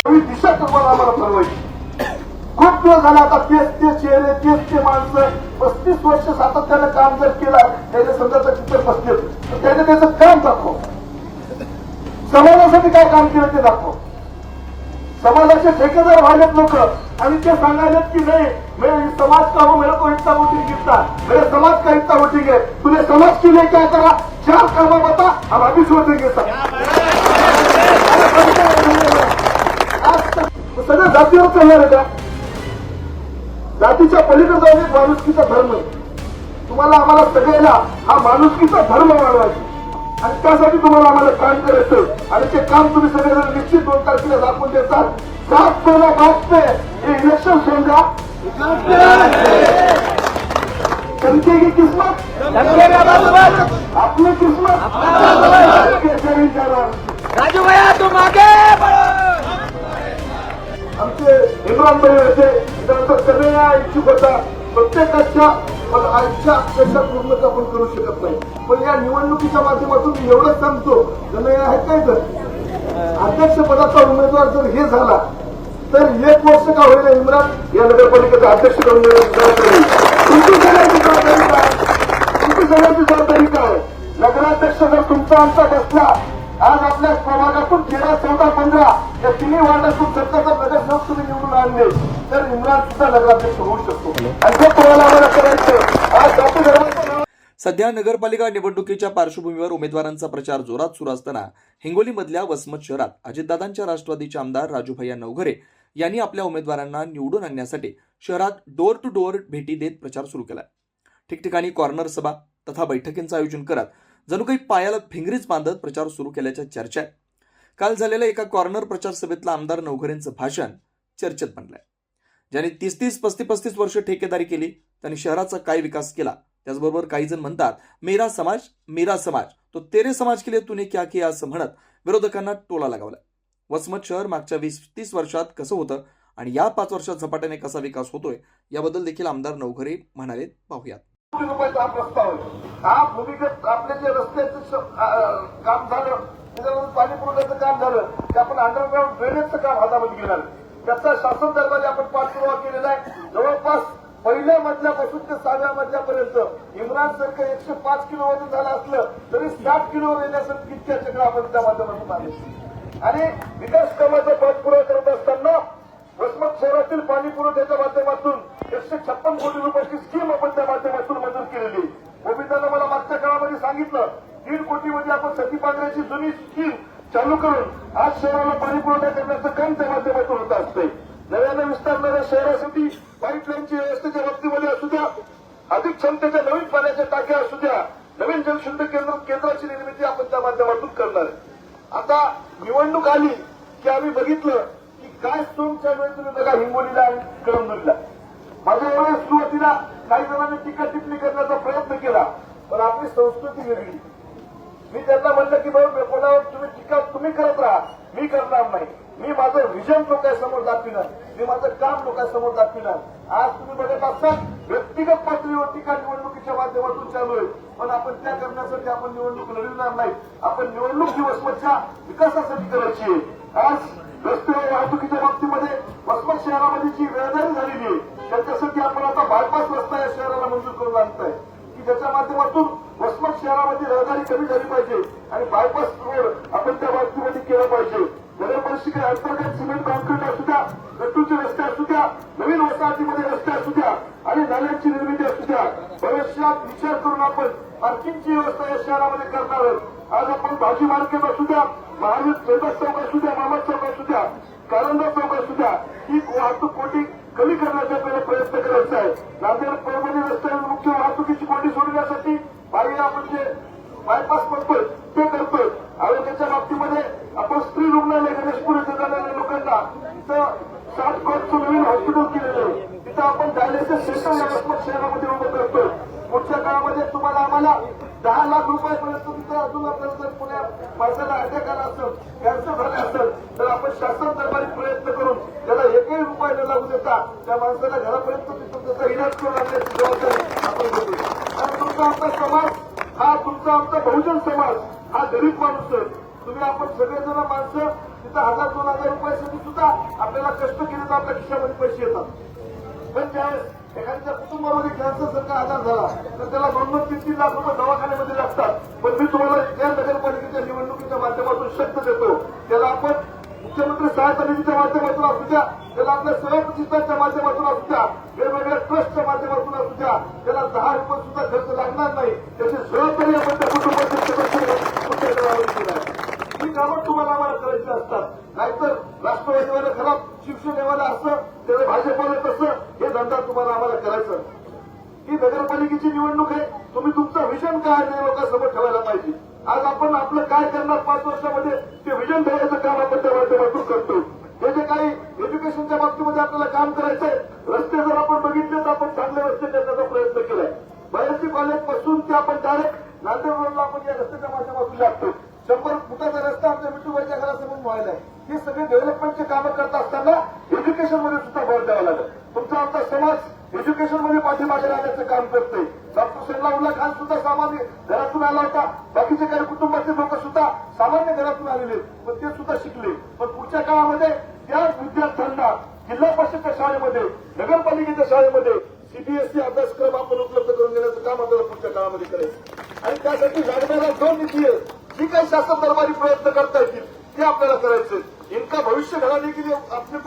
दिशा तुम्हाला आम्हाला ठरवायची. खूप दिवस झाला आता तेच ते चेहरे तेच ते माणसं 35 वर्ष सातत्यानं काम जर केलं त्याच्या समजा तिथे बसले त्याने त्याचं काम दाखव. समाजासाठी काय काम केलं ते दाखव. समाजाचे ठेकेदार व्हायलेत लोक आणि ते सांगायलेत की नाही मेरे समाज का हो मेरे को इतना वोटिंग गिरता मेरे समाज का इतना वोटिंग है तूने समाज के लिए क्या करा 4 काम बता हम अभी छोड़ देंगे सर. सगळं जातीवर चालणार आहे का? जातीच्या पलीकडे जाऊन एक माणुसकीचा धर्म आहे. तुम्हाला आम्हाला सगळ्याला हा माणुसकीचा धर्म वाढवायचा आणि त्यासाठी तुम्हाला आम्हाला काम करायचं आणि ते काम तुम्ही सगळेजण निश्चित 2 तारखेला दाखवून देतात. 7 पेला भाजपे हे इलेक्शन होगा जनते की किस्मत अपनी किस्मत राजू भैया तुम आगे बढ़ो. आमचे इम्रान भाई होते त्यानंतर सगळ्या इच्छुक होता प्रत्येकाच्या आजच्या अपेक्षा पूर्ण आपण करू शकत नाही. पण या निवडणुकीच्या माध्यमातून मी एवढंच सांगतो गणया आहे काय तर अध्यक्षपदाचा उमेदवार जर हे झाला तर 1 वर्ष का होईल इम्रान या नगरपालिकेचा अध्यक्ष करून तुमची सगळ्यांची जबाबदारी काय? तुमची सगळ्यांची जबाबदारी काय? नगराध्यक्ष जर तुमचा आमचा बसला आज आपल्या प्रभागातून 13, 14, 15 या 3 वार्डातून सत्ताचा नगरसेवक तुम्ही निवडून आणले तर इम्रान सुद्धा नगराध्यक्ष होऊ शकतो आणि ते तुम्हाला आम्हाला करायचं. आज जाती धर्माचं सध्या नगरपालिका निवडणुकीच्या पार्श्वभूमीवर उमेदवारांचा प्रचार जोरात सुरू असताना हिंगोलीमधल्या वसमत शहरात अजितदादांच्या राष्ट्रवादीचे आमदार राजू भैया नवघरे यांनी आपल्या उमेदवारांना निवडून आणण्यासाठी शहरात डोर टू डोर भेटी देत प्रचार सुरू केला. ठिकठिकाणी कॉर्नर सभा तथा बैठकींचं आयोजन करत जणू काही पायाला फिंगरीच बांधत प्रचार सुरू केल्याच्या चर्चा आहे. काल झालेल्या एका कॉर्नर प्रचार सभेतलं आमदार नवघरेंचं भाषण चर्चेत बनलंय. ज्यांनी 30-30, 35-35 वर्ष ठेकेदारी केली त्यांनी शहराचा काय विकास केला. त्याचबरोबर काही जण म्हणतात मेरा समाज तो तेरे समाज के लिए तूने क्या किया असं म्हणत विरोधकांना टोला लगावला. वसमत शहर मागच्या 20-30 वर्षात कसं होतं आणि या 5 वर्षात झपाट्याने कसा विकास होतोय याबद्दल देखील आमदार नवघरे म्हणाले. पाहूयात. रुपयाचा हा प्रस्ताव आहे. हा भूमिगत आपले जे रस्त्याचं काम झालं त्याच्यानंतर पाणी पुरवठ्याचं काम झालं ते आपण अंडरग्राऊंड ड्रेनेजचं काम हातामध्ये घेणार त्याचा शासन दरबारी आपण पाठपुरावा केलेला आहे. जवळपास पहिल्या मजल्यापासून ते 6व्या मजल्यापर्यंत इम्रान सारखं 105 किलो वजन झालं असलं तरी 60 किलोवर येण्यासाठी इतक्या चक्र आपण त्या माध्यमातून आले आणि विकास कामाचा पाठपुरावा करत असताना वसमत शहरातील पाणी पुरवठ्याच्या माध्यमातून 156 कोटी रुपयाची स्कीम आपण त्या माध्यमातून मंजूर केलेली. ओबीसीनं मला मागच्या काळामध्ये सांगितलं 1.5 कोटीमध्ये आपण सती पांढऱ्याची जुनी स्कीम चालू करून आज शहराला पाणी पुरवठा करण्याचं काम त्या माध्यमातून होत असते. नव्यानं विस्तारणाऱ्या शहरासाठी पाईपलाईनची व्यवस्थेच्या बाबतीमध्ये असू द्या अधिक क्षमतेच्या नवीन पाण्याच्या टाक्या असू द्या नवीन जलशुद्ध केंद्राची निर्मिती आपण त्या माध्यमातून करणार आहे. आता निवडणूक आली की आम्ही बघितलं की काय सोमच्या वेळी तुम्ही बघा हिंगोलीला आणि कळमनुरीला माझ्या एवढ्या सुरुवातीला काही जणांनी टीका टिप्पणी करण्याचा प्रयत्न केला पण आपली संस्कृती वेगळी. मी त्यांना म्हणलं की बाबा कोणावर तुम्ही टीका तुम्ही करत राहा मी करणार नाही. मी माझं व्हिजन लोकांसमोर दाखविणार मी माझं काम लोकांसमोर दाखविणार. आज तुम्ही बघत असाल व्यक्तिगत पातळीवर टीका निवडणुकीच्या माध्यमातून चालू आहे पण आपण त्या करण्यासाठी आपण निवडणूक लढविणार नाही. आपण निवडणूक ही वसमतच्या विकासासाठी करायची आहे. आज रस्ते वाहतुकीच्या बाबतीमध्ये वसमत शहरामध्ये जी रहदारी झालेली आहे त्याच्यासाठी आपण आता बायपास रस्ता या शहराला मंजूर करून आणतोय की ज्याच्या माध्यमातून वसमत शहरामध्ये रहदारी कमी झाली पाहिजे आणि बायपास रोड आपण त्या बाबतीमध्ये केला पाहिजे. नगरपालिका अंतर्गत सिमेंट कॉन्क्रीट असू द्या गट्टूचे रस्ते असू द्या नवीन वसाहतीमध्ये रस्ते असू द्या आणि नाल्यांची निर्मिती असू द्या भविष्यात विचार करून आपण पार्किंगची व्यवस्था या शहरामध्ये करणार आहोत. आज आपण भाजी मार्केट असू द्या महावीर चौकात चौक असू द्या मामा चौक असू द्या कारंजा चौक असू द्या ही वाहतूक कोटी कमी करण्याचा आपल्याला प्रयत्न करायचा आहे. नांदेड परभणी रस्त्यावर मुख्य वाहतुकीची कोटी सोडण्यासाठी बाहेर आपण जे बायपास करतोय ते करतोय. आरोग्याच्या बाबतीमध्ये आपण स्त्री रुग्णालय गणेशपूर इथे जाणाऱ्या लोकांना तिथं 60 कोटीचं नवीन हॉस्पिटल केलेलं आहे. तिथं आपण डायलिसिस सेंटर या वसमत शहरामध्ये उभं करतोय. पुढच्या काळामध्ये तुम्हाला आम्हाला 10 लाख रुपयापर्यंत तिथं अजून आपल्याला जर पुण्या माणसाला अटॅक आला असेल कॅन्सर झाले असेल तर आपण शासन दरबारी प्रयत्न करून त्याला 1ही रुपया न लागू देता त्या माणसाला घरापर्यंत तिथं त्याचा इलाज करून आणण्याची जबाबदारी आपण घेतोय. आणि तुमचा आमचा समाज हा तुमचा आमचा बहुजन समाज हा गरीब माणूस आहे. तुम्ही आपण सगळेजण माणसं तिथं 1000-2000 रुपयासाठी सुद्धा आपल्याला कष्ट केले तर आपल्या खिशामध्ये पैसे येतात. पण त्यावेळेस एखाद्या कुटुंबामध्ये कॅन्सर सारखा आजार झाला तर त्याला 2-3 लाख रुपये दवाखान्यामध्ये लागतात. पण मी तुम्हाला या नगरपालिकेच्या निवडणुकीच्या माध्यमातून शब्द देतो, त्याला आपण मुख्यमंत्री सहायता निधीच्या माध्यमातून असू द्या, त्याला आपल्या सेवा प्रतिष्ठानच्या माध्यमातून असू द्या, वेगवेगळ्या ट्रस्टच्या माध्यमातून असू द्या, त्याला 10 रुपये सुद्धा खर्च लागणार नाही. त्याची जबाबदारी आपण त्या कुटुंबाचे सदस्य ही कामं तुम्हाला आम्हाला करायची असतात. नाहीतर राष्ट्रवादीवाला खराब, शिवसेनेवाला असं, त्याला भाजपवाला तसं, हे धंदा तुम्हाला आम्हाला करायचं. ही नगरपालिकेची निवडणूक आहे. तुम्ही तुमचं विजन काय आहे लोकांसमोर ठेवायला पाहिजे. आज आपण आपलं काय करणार 5 वर्षामध्ये ते विजन ठेवायचं काम आपण त्या माध्यमातून करतो. हे जे काही एज्युकेशनच्या बाबतीमध्ये आपल्याला काम करायचंय, रस्ते जर आपण बघितले तर आपण चांगले रस्ते करण्याचा प्रयत्न केलाय. बाहेरची कॉलेजपासून ते आपण डायरेक्ट नांदेड रोडला आपण या रस्त्याच्या माध्यमातून लागतो. 100 फुटाचा रस्ता आमच्या मिठूबाईच्या घरासमोर व्हायला आहे. हे सगळे डेव्हलपमेंटचे कामं करत असताना एज्युकेशनमध्ये सुद्धा भर द्यावा लागेल. तुमचा आमचा समाज एज्युकेशनमध्ये पाठीमागे राहण्याचं काम करतोय. डॉक्टर सल्लाउल्लाह खान सुद्धा सामान्य घरातून आला होता. बाकीचे काही कुटुंबाचे लोक सुद्धा सामान्य घरातून आलेले, पण ते सुद्धा शिकले. पण पुढच्या काळामध्ये त्याच विद्यार्थ्यांना जिल्हा परिषदच्या शाळेमध्ये, नगरपालिकेच्या शाळेमध्ये सीबीएसई अभ्यासक्रम आपण उपलब्ध करून देण्याचं काम आपल्याला पुढच्या काळामध्ये करायचं. आणि त्यासाठी लागणारा जो निधी आहे, जी काही शासन दरबारी प्रयत्न करता येतील ते आपल्याला करायचं. इनका भविष्य घडवणे के लिए आपले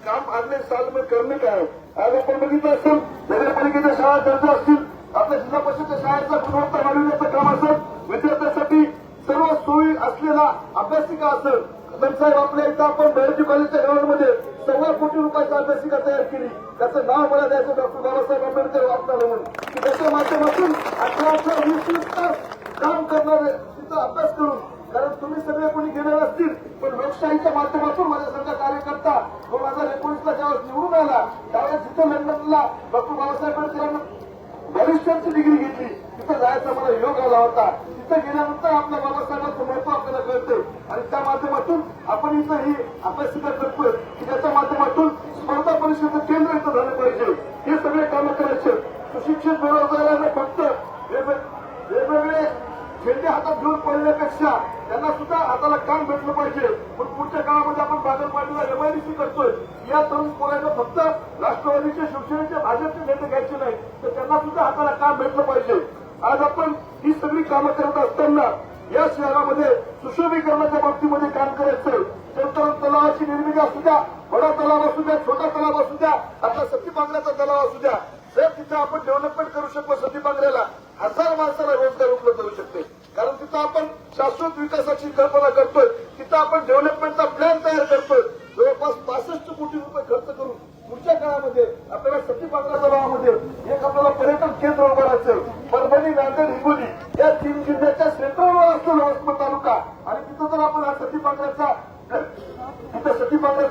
काम अगले साल में करणे काय आहे. आज आपण बघितलं असेल नगरपालिकेच्या शाळा दर्जा असतील, आपल्या जिल्हा परिषदच्या शाळेचा गुणवत्ता वाढविण्याचं काम असेल, विद्यार्थ्यांसाठी सर्व सोयी असलेला अभ्यासिका असेल. साहेब आपल्या इथं आपण बाहेरची कॉलेजच्या ग्राउंडमध्ये 1.25 कोटी रुपयाची अभ्यासिका तयार केली. त्याचं नाव मला द्यायचं डॉक्टर बाबासाहेब आंबेडकर वाचनालय म्हणून, की त्याच्या माध्यमातून 18-20 तास काम करणारे तिथं अभ्यास करून. कारण तुम्ही सगळे कोणी गेले नसतील, पण लोकशाहीच्या माध्यमातून माझ्यासारखा कार्यकर्ता 2019ला ज्यावेळेस निवडून आला, त्यावेळेस जिथं लंडनला डॉक्टर बाबासाहेब आंबेडकरांना बॅरिस्टरची डिग्री घेतली, तिथं जायचा मला योग आला होता. तिथं गेल्यानंतर आपल्या बाबासाहेबांचं महत्व आपल्याला कळतं. आणि त्या माध्यमातून आपण इथं ही अभ्यासिका करतोय की त्याच्या माध्यमातून स्पर्धा परीक्षेचं केंद्र इथं झालं पाहिजे. हे सगळे कामं करायचे. सुशिक्षित बेरोजगारांना फक्त वेगवेगळे झेंडे हातात घेऊन पडण्यापेक्षा त्यांना सुद्धा हाताला काम भेटलं पाहिजे. पण पुढच्या काळामध्ये आपण बागलपाटीला एमआयडीसी करतोय. या तरुण पोरांना फक्त राष्ट्रवादीचे, शिवसेनेचे, भाजपचे नेते घ्यायचे नाही, तर त्यांना सुद्धा हाताला काम भेटलं पाहिजे. आज आपण ही सगळी कामं करत असताना या शहरामध्ये सुशोभीकरणाच्या बाबतीमध्ये काम करायचं. तलावाची निर्मिती असू द्या, बडा तलाव असू द्या, छोटा तलाव असू द्या, आपला सती पांगऱ्याचा तलाव असू द्या. जर तिथं आपण डेव्हलपमेंट करू शकलो सती पांगऱ्याला, 1000 माणसाला रोजगार उपलब्ध होऊ शकते. कारण तिथं आपण शाश्वत विकासाची कल्पना करतोय, तिथं आपण डेव्हलपमेंटचा प्लॅन तयार करतोय. जवळपास 65 कोटी रुपये खर्च करून पुढच्या काळामध्ये आपल्याला सती पांगरा तलावामध्ये एक आपल्याला पर्यटन केंद्र उभारायचं. परभणी, नांदेड, हिंगोली या 3 जिल्ह्याच्या सेंट्रलवर असतो वसमत तालुका. आणि तिथं जर आपण हा सती पांगऱ्याचा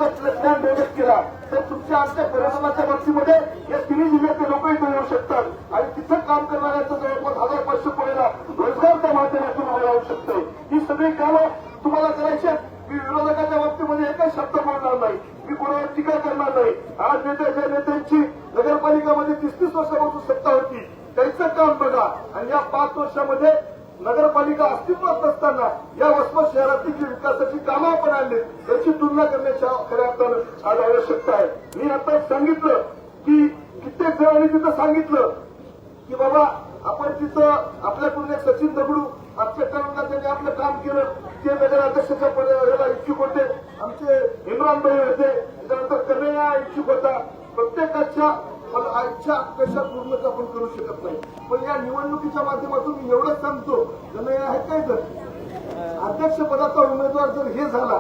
प्लॅन डेव्हलप केला तर तुमच्या आमच्या पर्यटनाच्या बाबतीमध्ये या 3 जिल्ह्यातले लोक इथं येऊ शकतात. आणि तिथं काम करणाऱ्यांचं जवळपास 1500 कोटीला रोजगार त्या माध्यमातून मिळवू शकतो. ही सगळी कामं तुम्हाला करायची. मी विरोधकाच्या बाबतीमध्ये एकच शब्द बोलणार नाही, मी कोणावर टीका करणार नाही. आज ज्या नेत्यांची नगरपालिकामध्ये 30-30 वर्षापासून सत्ता होती, त्यांचं काम बघा. आणि या 5 वर्षामध्ये नगरपालिका अस्तित्वात नसताना या वसमत शहरातील जी विकासाची कामं आपण आणली त्याची तुलना करण्याची खऱ्या अर्थानं आज आवश्यकता आहे. मी आता सांगितलं की कित्येक जणांनी तिथं सांगितलं की बाबा आपण तिथं आपल्याकडून एक सचिन दगडू आजच्या काळात त्यांनी आपलं काम केलं, ते नगराध्यक्षाच्या पदाला इच्छुक होते. आमचे इम्रान भाई होते, त्यानंतर कन्हैया इच्छुक होता. प्रत्येकाच्या इच्छा अपेक्षा पूर्ण आपण करू शकत नाही. पण या निवडणुकीच्या माध्यमातून मी एवढंच सांगतो, कन्हैया आहे काय तर अध्यक्षपदाचा उमेदवार जर हे झाला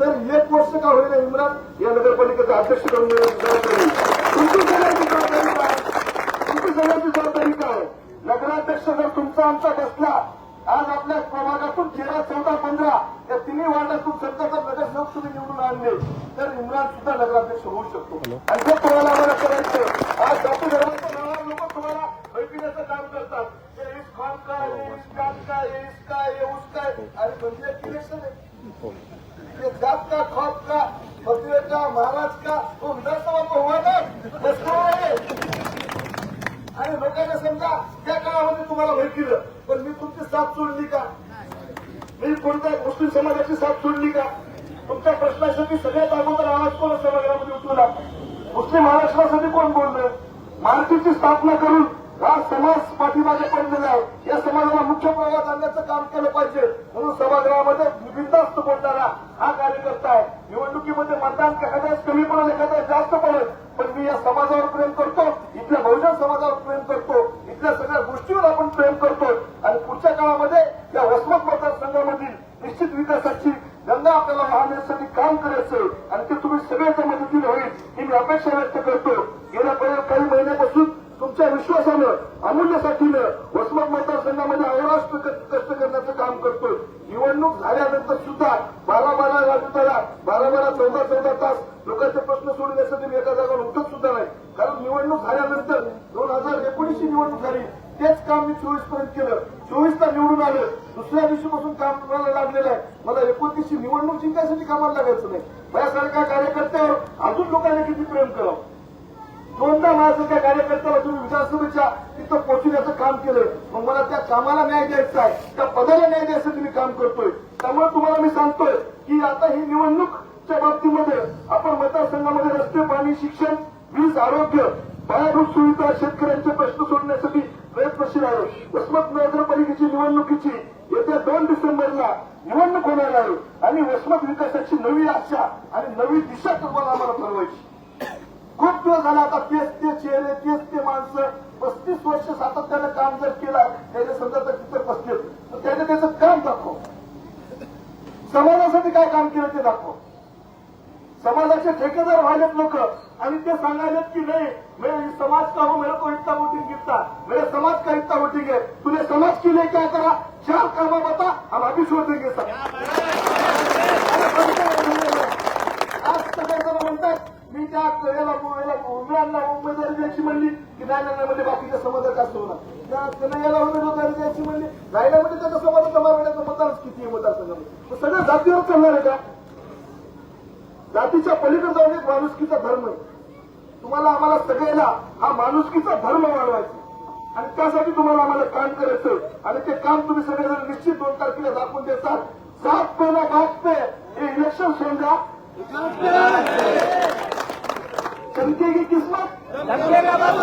तर 1 वर्ष का होईना इम्रान या नगरपालिकेचा अध्यक्ष करून तुमची सगळ्यांची जबाबदारी काय? तुमची सगळ्यांची जबाबदारी काय? नगराध्यक्ष जर तुमचा आमचा बसला, आज आपल्या प्रभागातून 13, 14, 15 या 3 वार्डातून सरकारचा नगरसेवक तुम्ही निवडून आणले तर इम्रान सुद्धा नगराध्यक्ष होऊ शकतो. आणि ते तुम्हाला आम्हाला करायचं. आज जाती धर्माच्या नावावर लोक तुम्हाला भयपिण्याचं काम करतात. हे इस खान का, हे इस जात का, हे इसका, हे उसका. आणि म्हणजे इलेक्शन आहे, ये जात का, खौफ का, फतवे का, महाराज का, तो विधानसभा को हुआ ना आणि लोकांना समजा त्या काळामध्ये तुम्हाला भय केलं. पण मी तुमची साथ सोडली का? मी कोणत्या मुस्लिम समाजाची साथ सोडली का? तुमच्या प्रश्नासाठी सगळ्यात अगोदर आवाज कोण सभागृहामध्ये उठवला? मुस्लिम आरक्षणासाठी कोण बोललं? महाराष्ट्राची स्थापना करून हा समाज पाठीमागे पडलेला आहे. या समाजाला मुख्य प्रवाहात आणण्याचं काम केलं पाहिजे म्हणून सभागृहामध्ये बिनधास्त बोलणारा हा कार्यकर्ता आहे. निवडणुकीमध्ये मतदान एखाद्याच कमी पडेल, एखाद्याच जास्त पडेल, पण मी या समाजावर प्रेम करतो, इथल्या बहुजन समाजावर प्रेम करतो, इथल्या सगळ्या गोष्टीवर आपण प्रेम करतो आणि पुढच्या काळामध्ये या वसमत मतदारसंघामधील निश्चित विकासाची गंगा आपल्याला वाहण्यासाठी काम करायचं आणि ते तुम्ही सगळ्याच्या मदतीने होईल ही मी अपेक्षा व्यक्त करतो. गेल्या काही महिन्यापासून तुमच्या विश्वासानं अमूल्य साथीनं वसमत मतदारसंघामध्ये अहोरात्र कष्ट करण्याचं काम करतोय. निवडणूक झाल्यानंतर सुद्धा 12-14 तास लोकांचे प्रश्न सोडवण्यासाठी मी एका जागेवर उठत सुद्धा नाही. कारण निवडणूक झाल्यानंतर 2019 ची निवडणूक झाली, तेच काम मी 24 पर्यंत केलं. 24ला निवडून आलं, दुसऱ्या दिवशीपासून काम करायला लागलेलं आहे. मला 29 ची निवडणूक जिंकण्यासाठी कामाला लागायचं नाही. माझ्यासारख्या कार्यकर्त्यावर अजून लोकांनी किती प्रेम करावं. दोनदा माझ्यासारख्या कार्यकर्त्याला तुम्ही विधानसभेच्या तिथं पोहोचण्याचं काम केलं, मग मला त्या कामाला न्याय द्यायचा आहे, त्या पदाला न्याय द्यायसाठी मी काम करतोय. त्यामुळे तुम्हाला मी सांगतोय की आता ही निवडणूकच्या बाबतीमध्ये आपण मतदारसंघामध्ये रस्ते, पाणी, शिक्षण, वीज, आरोग्य, पायाभूत सुविधा, शेतकऱ्यांचे प्रश्न सोडण्यासाठी प्रयत्नशील आहे. वसमत नगरपालिकेची निवडणुकीची येत्या 2 डिसेंबरला निवडणूक होणार आहे आणि वसमत विकासाची नवी आशा आणि नवी दिशा तुम्हाला आम्हाला ठरवायची. खूप दिवस झाला आता तेच ते चेहरे, तेच ते माणसं 35 वर्ष सातत्यानं काम जर केलं त्याच्या समजा तर तिथं बसतील तर त्याने त्याचं काम दाखव. समाजासाठी काय काम केलं ते दाखव. समाजाचे ठेकेदार व्हायलेत लोक आणि ते सांगायलेत की नाही मेरे समाज का हो, मेरे को इतना वोटिंग गिरता, मेरे समाज का इतना वोटिंग है, तूने समाज के लिए क्या करा, 4 कामा बता, हम अभी छोड़ देंगे सब. आज सगळेजण म्हणतात मी त्या उमेदवारांना उमेदवारी द्यायची म्हणली की रायनामध्ये बाकीच्या समाजात जास्त होणार, त्यानं याला उमेदवारी द्यायची म्हणली रायनामध्ये त्याच्या समाजाचा मारण्याचं मतदानच किती आहे मतदारसंघामध्ये. सगळं जातीवर चालणार आहे का? जातीच्या पलीकडे जाऊन एक माणुसकीचा धर्म आहे. तुम्हाला आम्हाला सगळ्याला हा माणुसकीचा धर्म वाढवायचा आणि त्यासाठी तुम्हाला आम्हाला काम करायचं आणि ते काम तुम्ही सगळेजण निश्चित 2 तारखेला दाखवून देतात. 7 पे ना 8 पे हे इलेक्शन होगा, जनतेगी किस्मत धमकेगा बस.